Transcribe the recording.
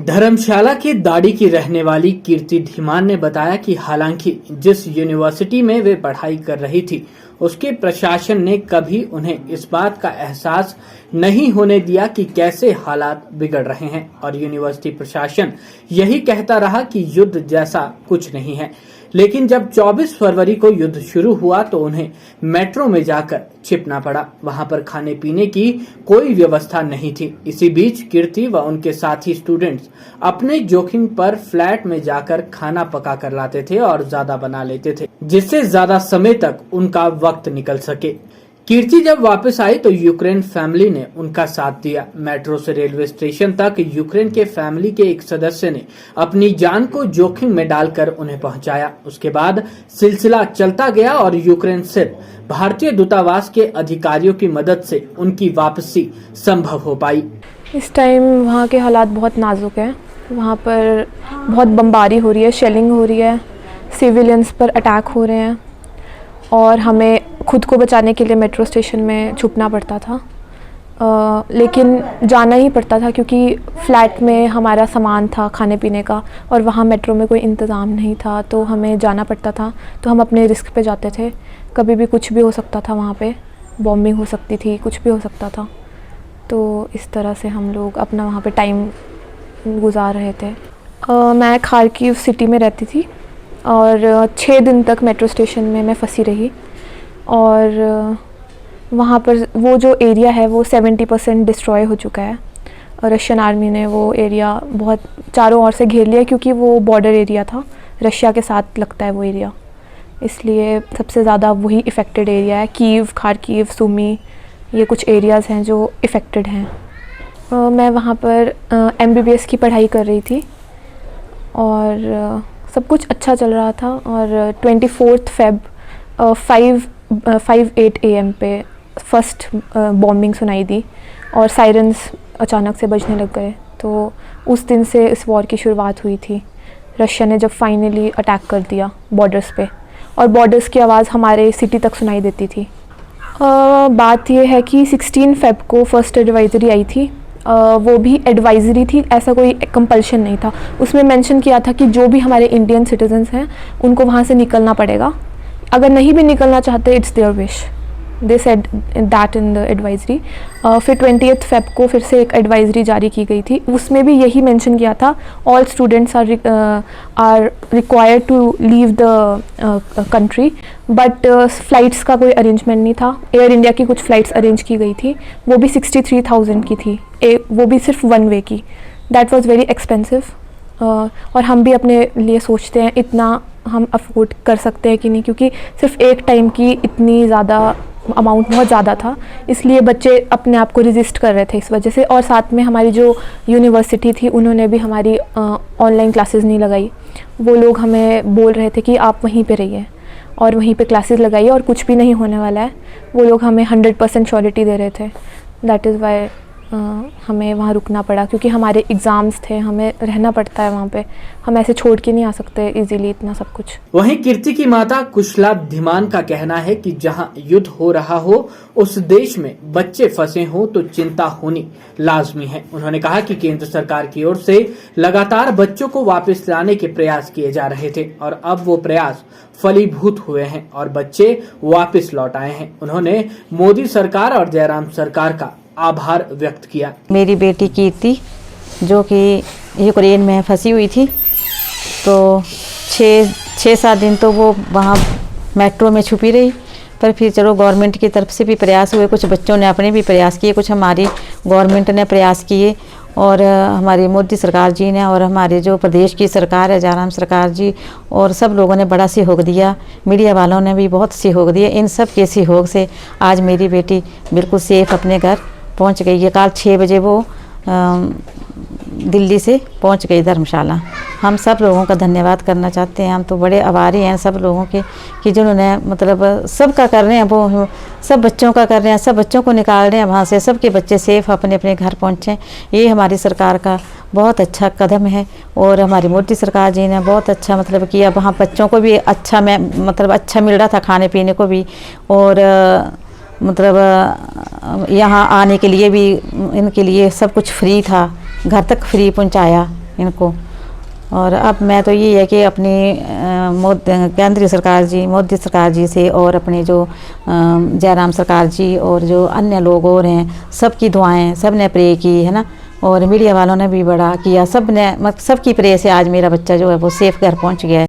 धर्मशाला के दाड़ी की रहने वाली कीर्ति धीमान ने बताया कि हालांकि जिस यूनिवर्सिटी में वे पढ़ाई कर रही थी उसके प्रशासन ने कभी उन्हें इस बात का एहसास नहीं होने दिया कि कैसे हालात बिगड़ रहे हैं और यूनिवर्सिटी प्रशासन यही कहता रहा कि युद्ध जैसा कुछ नहीं है। लेकिन जब 24 फरवरी को युद्ध शुरू हुआ तो उन्हें मेट्रो में जाकर छिपना पड़ा। वहां पर खाने पीने की कोई व्यवस्था नहीं थी। इसी बीच कीर्ति व उनके साथी स्टूडेंट्स अपने जोखिम पर फ्लैट में जाकर खाना पका कर लाते थे और ज्यादा बना लेते थे जिससे ज्यादा समय तक उनका वक्त निकल सके। कीर्ति जब वापस आई तो यूक्रेन फैमिली ने उनका साथ दिया। मेट्रो से रेलवे स्टेशन तक यूक्रेन के फैमिली के एक सदस्य ने अपनी जान को जोखिम में डालकर उन्हें पहुंचाया। उसके बाद सिलसिला चलता गया और यूक्रेन स्थित भारतीय दूतावास के अधिकारियों की मदद से उनकी वापसी संभव हो पाई। इस टाइम वहाँ के हालात बहुत नाजुक हैं। वहाँ पर बहुत बमबारी हो रही है, शेलिंग हो रही है, सिविलियंस पर अटैक हो रहे हैं और हमें खुद को बचाने के लिए मेट्रो स्टेशन में छुपना पड़ता था। लेकिन जाना ही पड़ता था क्योंकि फ़्लैट में हमारा सामान था खाने पीने का और वहाँ मेट्रो में कोई इंतज़ाम नहीं था, तो हमें जाना पड़ता था। तो हम अपने रिस्क पे जाते थे। कभी भी कुछ भी हो सकता था, वहाँ पे बॉम्बिंग हो सकती थी, कुछ भी हो सकता था। तो इस तरह से हम लोग अपना वहाँ पे टाइम गुजार रहे थे। मैं खार्किव सिटी में रहती थी और 6 दिन तक मेट्रो स्टेशन में मैं फंसी रही और वहाँ पर वो जो एरिया है वो 70% डिस्ट्रॉय हो चुका है। रशियन आर्मी ने वो एरिया बहुत चारों ओर से घेर लिया क्योंकि वो बॉर्डर एरिया था, रशिया के साथ लगता है वो एरिया, इसलिए सबसे ज़्यादा वही इफ़ेक्टेड एरिया है। कीव, खार्किव, सुमी, ये कुछ एरियाज़ हैं जो इफ़ेक्टेड हैं। मैं वहाँ पर MBBS की पढ़ाई कर रही थी और सब कुछ अच्छा चल रहा था और 24 फेब 5:08 AM पे फर्स्ट बॉम्बिंग सुनाई दी और सायरन्स अचानक से बजने लग गए। तो उस दिन से इस वॉर की शुरुआत हुई थी। रशिया ने जब फाइनली अटैक कर दिया बॉर्डर्स पे और बॉर्डर्स की आवाज़ हमारे सिटी तक सुनाई देती थी। बात यह है कि 16 फेब को फर्स्ट एडवाइज़री आई थी। वो भी एडवाइज़री थी, ऐसा कोई कंपल्शन नहीं था। उसमें मेंशन किया था कि जो भी हमारे इंडियन सिटीजन्स हैं उनको वहाँ से निकलना पड़ेगा। अगर नहीं भी निकलना चाहते, it's their wish, they said that in the advisory. फिर 20 फेब को फिर से एक एडवाइज़री जारी की गई थी। उसमें भी यही मेंशन किया था, all students are required to leave the country, but flights का कोई अरेंजमेंट नहीं था। एयर इंडिया की कुछ फ़्लाइट्स अरेंज की गई थी, वो भी 63,000 की थी, वो भी सिर्फ वन वे की। That was very expensive. और हम भी अपने लिए सोचते हैं इतना हम अफोर्ड कर सकते हैं कि नहीं, क्योंकि सिर्फ एक टाइम की इतनी ज़्यादा अमाउंट बहुत ज़्यादा था, इसलिए बच्चे अपने आप को रेजिस्ट कर रहे थे इस वजह से। और साथ में हमारी जो यूनिवर्सिटी थी उन्होंने भी हमारी ऑनलाइन क्लासेस नहीं लगाई। वो लोग हमें बोल रहे थे कि आप वहीं पे रहिए और वहीं पे क्लासेस लगाइए और कुछ भी नहीं होने वाला है। वो लोग हमें 100% श्योरिटी दे रहे थे। दैट इज़ वाई हमें वहाँ रुकना पड़ा, क्योंकि हमारे एग्ज़ाम्स थे, हमें रहना पड़ता है वहाँ पे। हम ऐसे छोड़ के नहीं आ सकते इजीली इतना सब कुछ। वहीं कीर्ति की माता कुशला धीमान का कहना है कि जहाँ युद्ध हो रहा हो उस देश में बच्चे फंसे हों तो चिंता होनी लाजमी है। उन्होंने कहा कि केंद्र सरकार की ओर से लगातार बच्चों को वापस लाने के प्रयास किए जा रहे थे और अब वो प्रयास फलीभूत हुए हैं और बच्चे वापस लौट आए हैं। उन्होंने मोदी सरकार और जयराम सरकार का आभार व्यक्त किया। मेरी बेटी कीर्ति जो कि यूक्रेन में फंसी हुई थी, तो 6-7 दिन तो वो वहाँ मेट्रो में छुपी रही, पर फिर चलो गवर्नमेंट की तरफ से भी प्रयास हुए, कुछ बच्चों ने अपने भी प्रयास किए, कुछ हमारी गवर्नमेंट ने प्रयास किए और हमारी मोदी सरकार जी ने और हमारे जो प्रदेश की सरकार है जयराम सरकार जी और सब लोगों ने बड़ा सहयोग दिया। मीडिया वालों ने भी बहुत सहयोग दिया। इन सब के सहयोग से आज मेरी बेटी बिल्कुल सेफ अपने घर पहुंच गई है। कल 6 बजे वो दिल्ली से पहुंच गई धर्मशाला। हम सब लोगों का धन्यवाद करना चाहते हैं। हम तो बड़े आभारी हैं सब लोगों के कि जिन्होंने मतलब सबका कर रहे हैं, वो सब बच्चों का कर रहे हैं, सब बच्चों को निकाल रहे हैं वहाँ से, सबके बच्चे सेफ अपने अपने घर पहुँचे। ये हमारी सरकार का बहुत अच्छा कदम है और हमारी मोदी सरकार जी ने बहुत अच्छा मतलब किया। वहाँ बच्चों को भी अच्छा मतलब अच्छा मिल रहा था खाने पीने को भी, और मतलब यहाँ आने के लिए भी इनके लिए सब कुछ फ्री था, घर तक फ्री पहुँचाया इनको। और अब मैं तो ये है कि अपनी केंद्रीय सरकार जी, मोदी सरकार जी से, और अपने जो जयराम सरकार जी और जो अन्य लोग और हैं, सबकी दुआएं, सब ने प्रे की है ना, और मीडिया वालों ने भी बड़ा किया, सब ने, मतलब सबकी प्रे से आज मेरा बच्चा जो है वो सेफ घर पहुंच गया है।